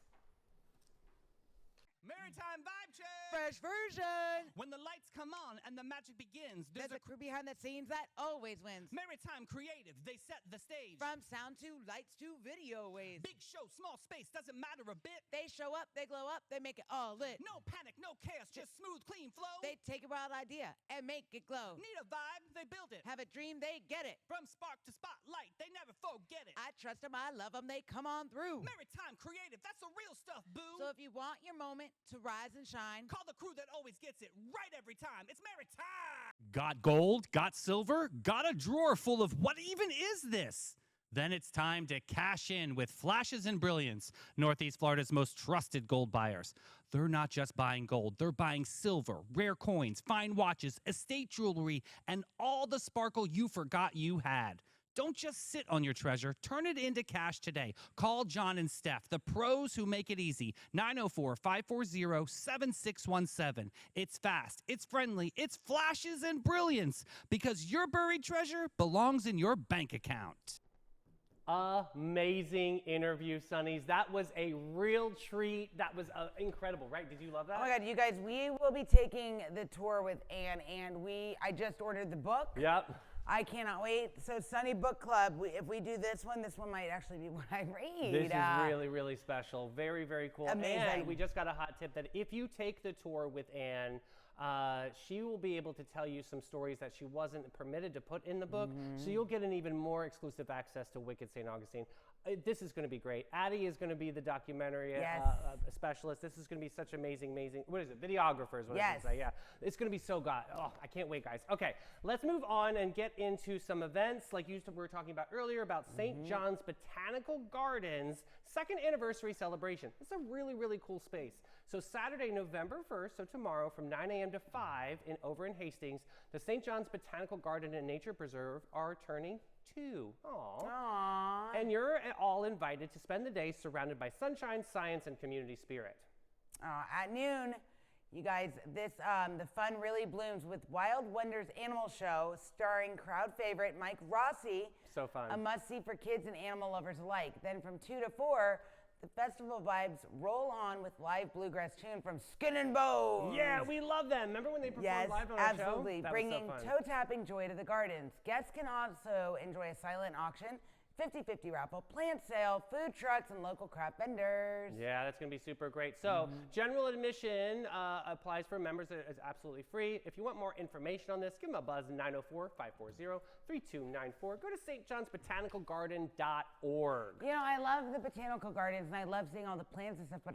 Maritime vibe check. Fresh version. When the lights come on and the magic begins, There's a crew behind the scenes that always wins. Maritime Creative. They set the stage. From sound to lights to video waves. Big show, small space, doesn't matter a bit. They show up, they glow up, they make it all lit. No panic, no chaos, just smooth, clean flow. They take a wild idea and make it glow. Need a vibe, they build it. Have a dream, they get it. From spark to spotlight, they never forget it. I trust them, I love them, they come on through. Maritime Creative, that's the real stuff, boo. So if you want your moment to rise and shine, Call the crew that always gets it right every time. It's Maritime. Got gold? Got silver? Got a drawer full of what even is this? Then it's time to cash in with Flashes and Brilliance, Northeast Florida's most trusted gold buyers. They're not just buying gold, they're buying silver, rare coins, fine watches, estate jewelry, and all the sparkle you forgot you had. Don't just sit on your treasure. Turn it into cash today. Call John and Steph, the pros who make it easy. 904-540-7617. It's fast, it's friendly, it's Flashes and Brilliance, because your buried treasure belongs in your bank account. Amazing interview, Sonnies. That was a real treat. That was incredible, right? Did you love that? Oh my God, you guys, we will be taking the tour with Ann, and I just ordered the book. Yep. I cannot wait. So Sunny Book Club, if we do this one might actually be what I read. This is really, really special. Very, very cool. Amazing. And we just got a hot tip that if you take the tour with Ann, she will be able to tell you some stories that she wasn't permitted to put in the book. So you'll get an even more exclusive access to Wicked St. Augustine. This is going to be great. Addie is going to be the documentary specialist. This is going to be such amazing, what is it? Videographers, what I should say. Yeah, it's going to be so good. Oh, I can't wait, guys. Okay, let's move on and get into some events like we were talking about earlier about St. John's Botanical Gardens' 2nd anniversary celebration. It's a really, really cool space. So Saturday, November 1st, so tomorrow from 9 a.m. to 5 over in Hastings, the St. John's Botanical Garden and Nature Preserve are turning 2. Aww. And you're all invited to spend the day surrounded by sunshine, science, and community spirit. At noon, you guys, the fun really blooms with Wild Wonders Animal Show starring crowd favorite Mike Rossi. So fun. A must-see for kids and animal lovers alike. Then from 2 to 4, the festival vibes roll on with live bluegrass tune from Skin and Bones. Yeah, we love them. Remember when they performed live on our show? Absolutely. That Bringing was so fun. toe-tapping joy to the gardens. Guests can also enjoy a silent auction, 50-50 raffle, plant sale, food trucks, and local craft vendors. Yeah, that's going to be super great. So general admission applies for members. It's absolutely free. If you want more information on this, give them a buzz, 904-540-3294. Go to stjohnsbotanicalgarden.org. You know, I love the botanical gardens, and I love seeing all the plants and stuff, but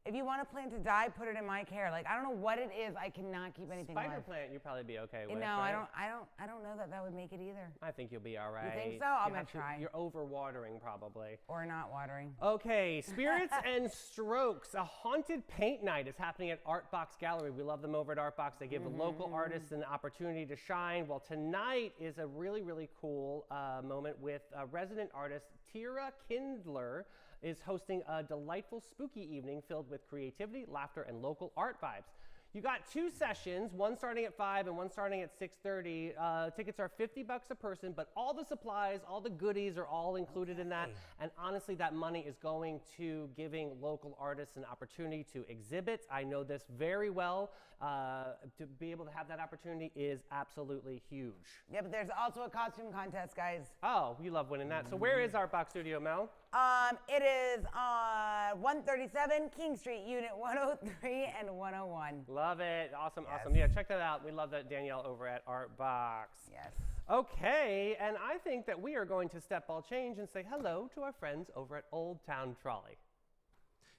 if you want a plant to die, put it in my care. Like, I don't know what it is. I cannot keep anything alive. Spider plant, you'd probably be okay with. No, right? I don't know that would make it either. I think you'll be all right. You think so? I'm gonna try. You're over-watering, probably. Or not watering. Okay, Spirits and Strokes. A haunted paint night is happening at Artbox Gallery. We love them over at Artbox. They give the local artists an opportunity to shine. Well, tonight is a really, really cool moment with resident artist Tira Kindler is hosting a delightful spooky evening filled with creativity, laughter, and local art vibes. You got 2 sessions, one starting at 5 and one starting at 6:30. Tickets are $50 a person, but all the supplies, all the goodies are all included in that. And honestly, that money is going to giving local artists an opportunity to exhibit. I know this very well. To be able to have that opportunity is absolutely huge. Yeah, but there's also a costume contest, guys. Oh, we love winning that. So where is our box studio, Mel? It is on 137 King Street, Unit 103 and 101. Love it. Awesome, awesome. Yeah, check that out. We love that, Danielle, over at Artbox. Yes. Okay, and I think that we are going to step ball change and say hello to our friends over at Old Town Trolley.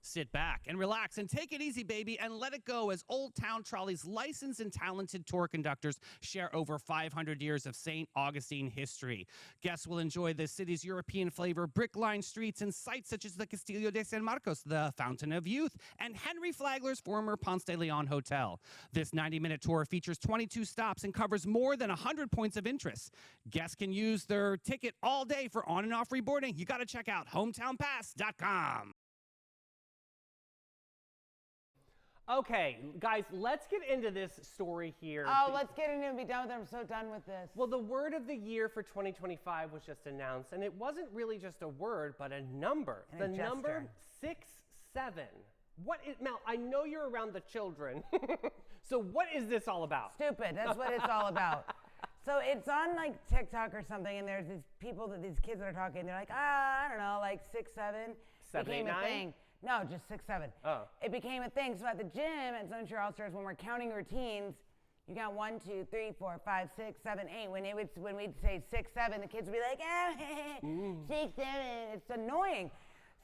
Sit back and relax and take it easy, baby, and let it go as Old Town Trolley's licensed and talented tour conductors share over 500 years of St. Augustine history. Guests will enjoy the city's European flavor, brick-lined streets, and sites such as the Castillo de San Marcos, the Fountain of Youth, and Henry Flagler's former Ponce de Leon Hotel. This 90-minute tour features 22 stops and covers more than 100 points of interest. Guests can use their ticket all day for on and off reboarding. You got to check out hometownpass.com. Okay, guys, let's get into this story here. Oh, let's get into it and be done with it. I'm so done with this. Well, the word of the year for 2025 was just announced, and it wasn't really just a word, but a number. And the a gesture. number 67. What is, Mel, I know you're around the children, so what is this all about? Stupid. That's what it's all about. So it's on like TikTok or something, and there's these people, these kids that are talking. They're like, I don't know, like 6, 7. 7, became 8, 9? a thing. No, just 6, 7. Oh. It became a thing. So at the gym at Sunshine All-Stars, when we're counting routines, you got 1, 2, 3, 4, 5, 6, 7, 8. When we'd say 6, 7, the kids would be like, 6, 7. It's annoying.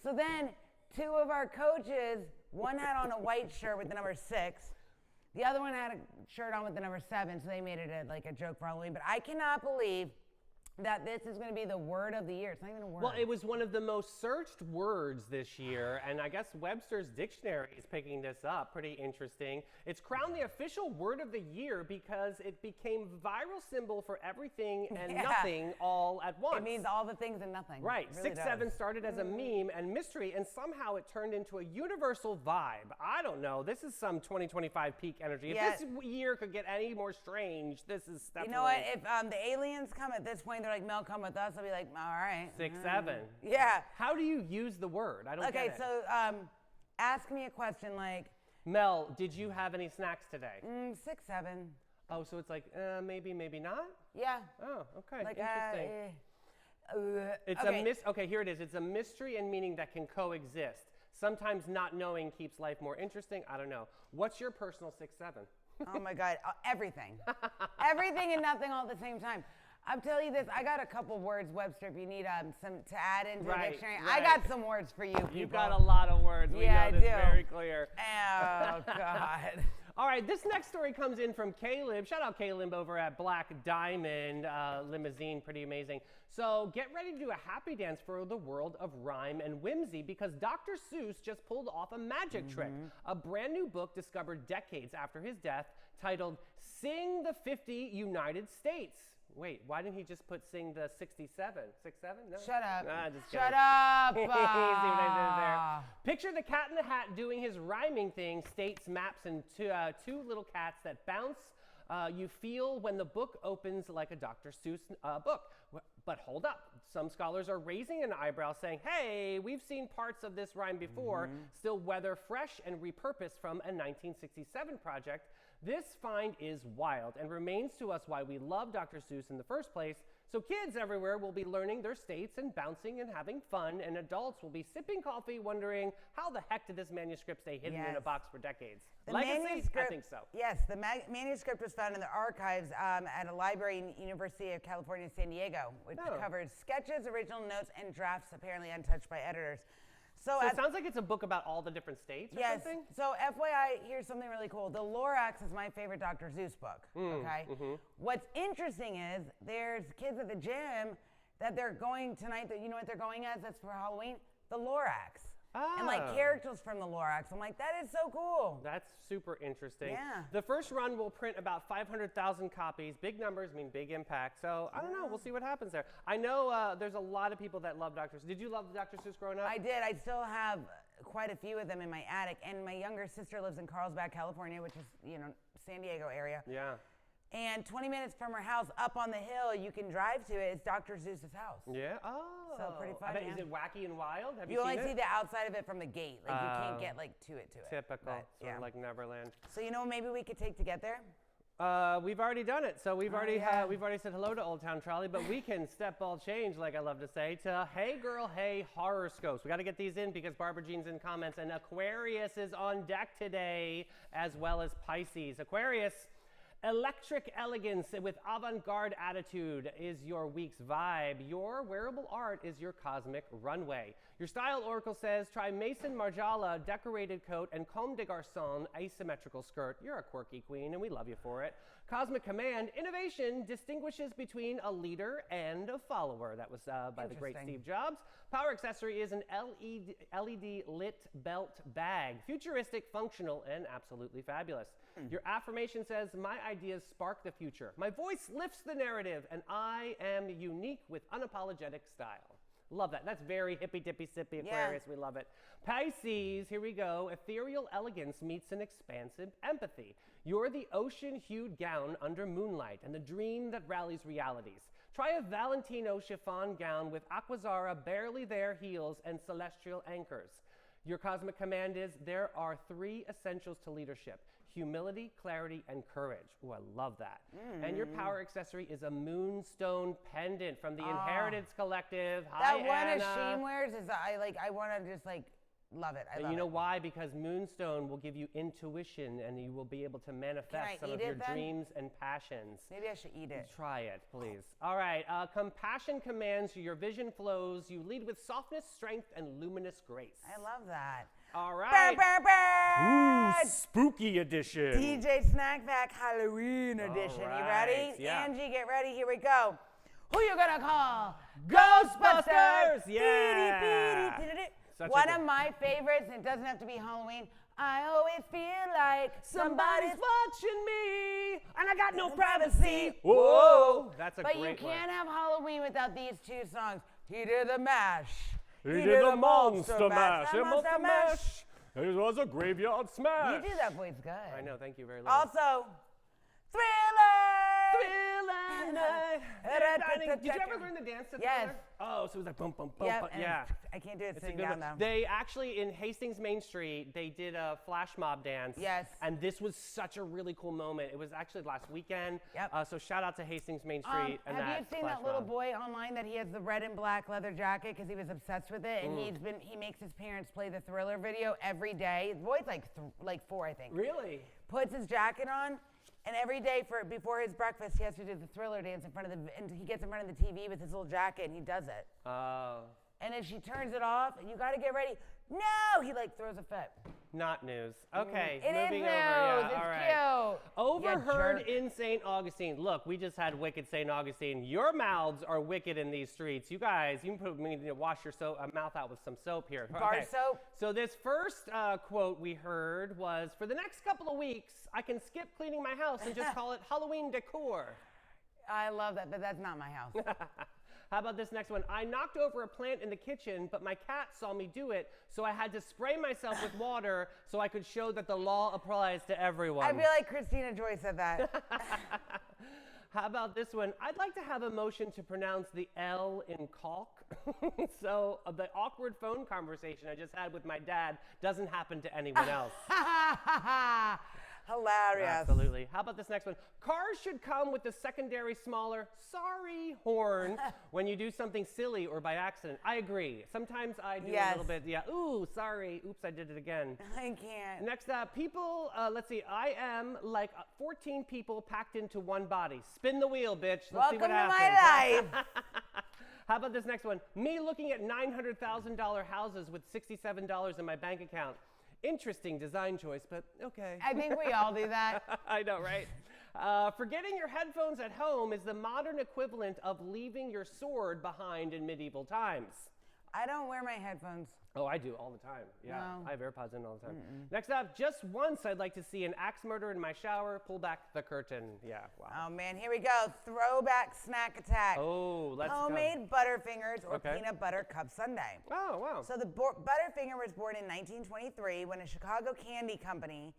So then 2 of our coaches, one had on a white shirt with the number 6. The other one had a shirt on with the number 7, so they made it like a joke for Halloween. But I cannot believe that this is going to be the word of the year. It's not even a word. Well, it was one of the most searched words this year, and I guess Webster's Dictionary is picking this up. Pretty interesting. It's crowned the official word of the year because it became viral symbol for everything and nothing all at once. It means all the things and nothing. Right. It really 6, does. 7 started as a meme and mystery, and somehow it turned into a universal vibe. I don't know. This is some 2025 peak energy. Yeah. If this year could get any more strange, this is definitely. You know what? If the aliens come at this point, they're like, Mel, come with us. I'll be like, all right. 6, 7. Yeah. How do you use the word? I don't get it. Okay, so ask me a question like, Mel, did you have any snacks today? 6, 7. Oh, so it's like, maybe, maybe not? Yeah. Oh, okay. Like, Interesting. It's okay. Okay, here it is. It's a mystery and meaning that can coexist. Sometimes not knowing keeps life more interesting. I don't know. What's your personal 6, 7? Oh my God, everything. Everything and nothing all at the same time. I'll tell you this, I got a couple words, Webster, if you need some to add into the dictionary. I got some words for you people. You've got a lot of words. We Yeah, know I this do. very clear. Oh, God. All right, this next story comes in from Caleb. Shout out Caleb over at Black Diamond Limousine, pretty amazing. So get ready to do a happy dance for the world of rhyme and whimsy because Dr. Seuss just pulled off a magic trick. A brand new book discovered decades after his death titled Sing the 50 United States. Wait, why didn't he just put sing the 67? 6, 7? No? Shut up. Just Shut kidding. up. See what I did there? Picture the cat in the hat doing his rhyming thing, states, maps, and two little cats that bounce. You feel when the book opens like a Dr. Seuss book. But hold up. Some scholars are raising an eyebrow saying, hey, we've seen parts of this rhyme before, still whether fresh and repurposed from a 1967 project. This find is wild and remains to us why we love Dr. Seuss in the first place. So kids everywhere will be learning their states and bouncing and having fun, and adults will be sipping coffee wondering how the heck did this manuscript stay hidden in a box for decades? The Legacy? manuscript, I think so. Yes, the manuscript was found in the archives at a library in the University of California, San Diego, which covered sketches, original notes, and drafts apparently untouched by editors. So it sounds like it's a book about all the different states or something? So FYI, here's something really cool. The Lorax is my favorite Dr. Seuss book, okay? What's interesting is there's kids at the gym that they're going tonight, that you know what they're going as? That's for Halloween? The Lorax. And like characters from the Lorax. I'm like, that is so cool. That's super interesting. Yeah. The first run will print about 500,000 copies. Big numbers mean big impact. So I don't know. We'll see what happens there. I know there's a lot of people that love Dr. Seuss. Did you love Dr. Seuss growing up? I did. I still have quite a few of them in my attic. And my younger sister lives in Carlsbad, California, which is, you know, San Diego area. Yeah. And 20 minutes from her house, up on the hill, you can drive to it. It's Dr. Seuss's house. Yeah. Oh. So pretty fun. Is it wacky and wild? Have You you only seen see it? the outside of it from the gate. Like you can't get like to it. Typical. But, Sort of like Neverland. So you know, maybe we could take to get there. We've already done it. So we've already yeah. we've already said hello to Old Town Trolley, but we can step ball change, like I love to say, to Hey Girl, Hey Horoscopes. We got to get these in because Barbara Jean's in comments, and Aquarius is on deck today, as well as Pisces. Aquarius, Electric elegance with avant-garde attitude is your week's vibe. Your wearable art is your cosmic runway. Your style oracle says, try Mason Margiela decorated coat and Comme des Garçons asymmetrical skirt. You're a quirky queen and we love you for it. Cosmic command, innovation distinguishes between a leader and a follower. That was by the great Steve Jobs. Power accessory is an LED lit belt bag. Futuristic, functional, and absolutely fabulous. Your affirmation says, my ideas spark the future. My voice lifts the narrative, and I am unique with unapologetic style. Love that. That's very hippy-dippy-sippy Aquarius. We love it. Pisces, here we go. Ethereal elegance meets an expansive empathy. You're the ocean-hued gown under moonlight and the dream that rallies realities. Try a Valentino chiffon gown with Aquazzara barely there heels and celestial anchors. Your cosmic command is, there are 3 essentials to leadership: humility, clarity, and courage. Ooh, I love that. And your power accessory is a moonstone pendant from the Inheritance Collective. Hi, That one Anna. Sheen wears is, I want to just love it. I love You know it. why? Because moonstone will give you intuition and you will be able to manifest some of your dreams and passions. Maybe I should eat it. Try it, please. All right. Compassion commands you. Your vision flows. You lead with softness, strength, and luminous grace. I love that. All right. Ooh, spooky edition. DJ Snack Pack Halloween edition. You ready? Yeah. Angie, get ready. Here we go. Who you gonna call? Ghostbusters! Yeah. One of my favorites, and it doesn't have to be Halloween. I always feel like Somebody's watching me, and I got no privacy. Whoa, that's a But great you one. can't have Halloween without these 2 songs. He did the mash. He did a monster mash. A monster mash. It was a graveyard smash. You do that voice good. I know. Thank you very much. Also, Thriller. Did you ever learn the dance to Yes. Thriller? Oh, so it was like bum, bum, bum, Yep, bum. and Yeah. I can't do it It's a sitting good down one. though. They actually, in Hastings Main Street, they did a flash mob dance. Yes. And this was such a really cool moment. It was actually last weekend. Yep. So shout out to Hastings Main Street. and Have you seen flash that little mob. boy online that he has the red and black leather jacket because he was obsessed with it, and he makes his parents play the Thriller video every day. The boy's like 4, I think. Really? Puts his jacket on, and every day before his breakfast, he has to do the Thriller dance in front of and he gets in front of the TV with his little jacket, and he does it. Oh. And if she turns it off, and you got to get ready, no, he throws a fit. Not news. Okay, It is moving news. over. Yeah, It's all right. cute. Overheard jerk. in St. Augustine. Look, we just had wicked St. Augustine. Your mouths are wicked in these streets. You guys, you can wash your mouth out with some soap here. Bar soap. So this first quote we heard was, for the next couple of weeks, I can skip cleaning my house and just call it Halloween decor. I love that, but that's not my house. How about this next one? I knocked over a plant in the kitchen, but my cat saw me do it, so I had to spray myself with water so I could show that the law applies to everyone. I feel like Christina Joy said that. How about this one? I'd like to have a motion to pronounce the L in caulk. So the awkward phone conversation I just had with my dad doesn't happen to anyone else. Hilarious. Absolutely. How about this next one? Cars should come with the secondary smaller sorry horn when you do something silly or by accident. I agree. Sometimes I do a little bit, ooh, sorry. Oops, I did it again. I can't. Next up, people, let's see. I am like 14 people packed into one body. Spin the wheel, bitch. Let's see Welcome what to happens. my life. How about this next one? Me looking at $900,000 houses with $67 in my bank account. Interesting design choice, but okay. I think we all do that. I know, right? Forgetting your headphones at home is the modern equivalent of leaving your sword behind in medieval times. I don't wear my headphones. Oh, I do all the time. Yeah, No. I have AirPods in all the time. Next up, just once I'd like to see an axe murder in my shower. Pull back the curtain. Yeah, wow. Oh man, here we go. Throwback snack attack. Oh, let's go. Homemade Butterfingers or Okay. peanut butter cup sundae. Oh, wow. So the Butterfinger was born in 1923 when a Chicago candy company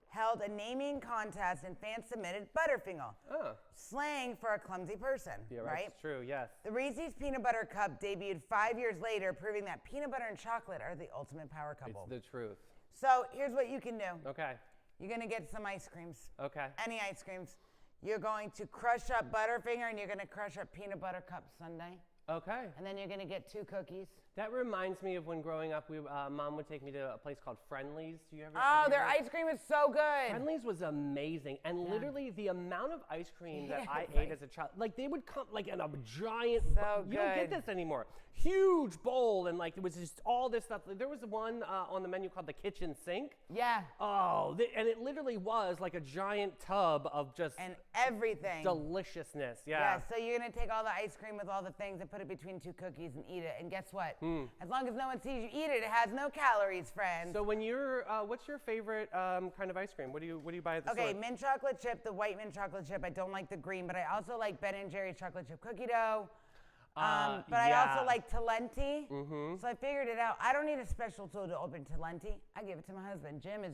held a naming contest and fans submitted Butterfinger, Oh, slang for a clumsy person, yeah, right? It's true, yes. The Reese's Peanut Butter Cup debuted 5 years later, proving that peanut butter and chocolate are the ultimate power couple. It's the truth. So here's what you can do. Okay, You're gonna get some ice creams, okay. any ice creams. You're going to crush up Butterfinger and you're gonna crush up Peanut Butter Cup sundae. Okay. And then you're gonna get 2 cookies. That reminds me of when growing up, Mom would take me to a place called Friendly's. Do you ever? Oh, have you their heard? ice cream is so good. Friendly's was amazing, and literally the amount of ice cream that I it's ate like- as a child, like they would come like in a giant. So You don't get good. this anymore. Huge bowl, and like it was just all this stuff. There was one on the menu called the kitchen sink. Yeah. Oh, and it literally was like a giant tub of just And everything. deliciousness. Yeah, Yeah. so you're gonna take all the ice cream with all the things and put it between 2 cookies and eat it. And guess what? As long as no one sees you eat it, it has no calories, friends. So when you're, what's your favorite kind of ice cream? What do you buy at the Okay, store? mint chocolate chip, the white mint chocolate chip. I don't like the green, but I also like Ben & Jerry's chocolate chip cookie dough. But I yeah. also like Talenti. So I figured it out. I don't need a special tool to open Talenti. I give it to my husband. Jim is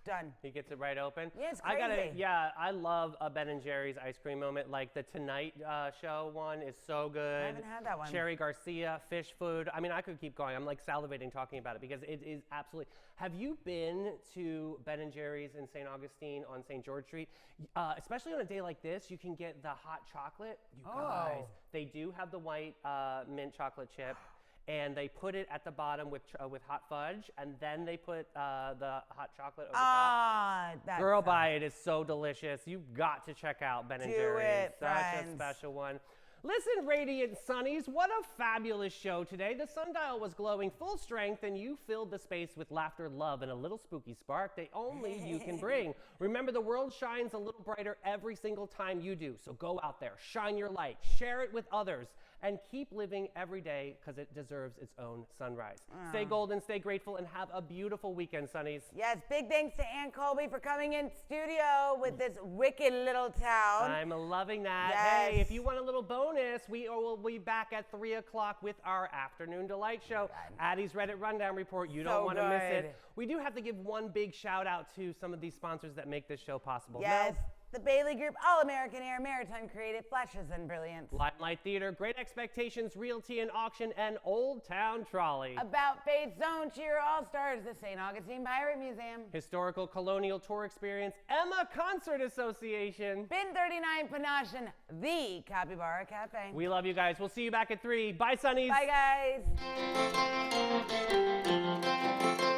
done. He gets it right open. Yeah, it's I crazy. I love a Ben & Jerry's ice cream moment. Like the Tonight Show one is so good. I haven't had that one. Cherry Garcia, fish food. I mean, I could keep going. I'm like salivating talking about it because it is absolutely. Have you been to Ben & Jerry's in St. Augustine on St. George Street? Especially on a day like this, you can get the hot chocolate. You guys, they do have the white mint chocolate chip. And they put it at the bottom with hot fudge, and then they put the hot chocolate over top. Ah, that's Girl, buy it. It's so delicious. You've got to check out Ben & Do Jerry's. it, Such a friends. special one. Listen, Radiant Sunnies, what a fabulous show today. The sundial was glowing full strength, and you filled the space with laughter, love, and a little spooky spark that only you can bring. Remember, the world shines a little brighter every single time you do. So go out there, shine your light, share it with others, and keep living every day because it deserves its own sunrise. Stay golden, stay grateful, and have a beautiful weekend, Sunnies. Yes, big thanks to Aunt Colby for coming in studio with this wicked little town. I'm loving that. Yes. Hey, if you want a little bonus, we will be back at 3 o'clock with our Afternoon Delight show. Addie's Reddit Rundown Report. You don't So want to miss good. it. We do have to give one big shout out to some of these sponsors that make this show possible. Yes, the Bailey Group, All-American Air, Maritime Creative, Flashes and Brilliance. Limelight Theater, Great Expectations, Realty and Auction, and Old Town Trolley. About Faith Zone, Cheer All-Stars, the St. Augustine Pirate Museum. Historical Colonial Tour Experience, Emma Concert Association. Bin 39 Panache and the Capybara Cafe. We love you guys. We'll see you back at 3. Bye, Sunnies. Bye, guys.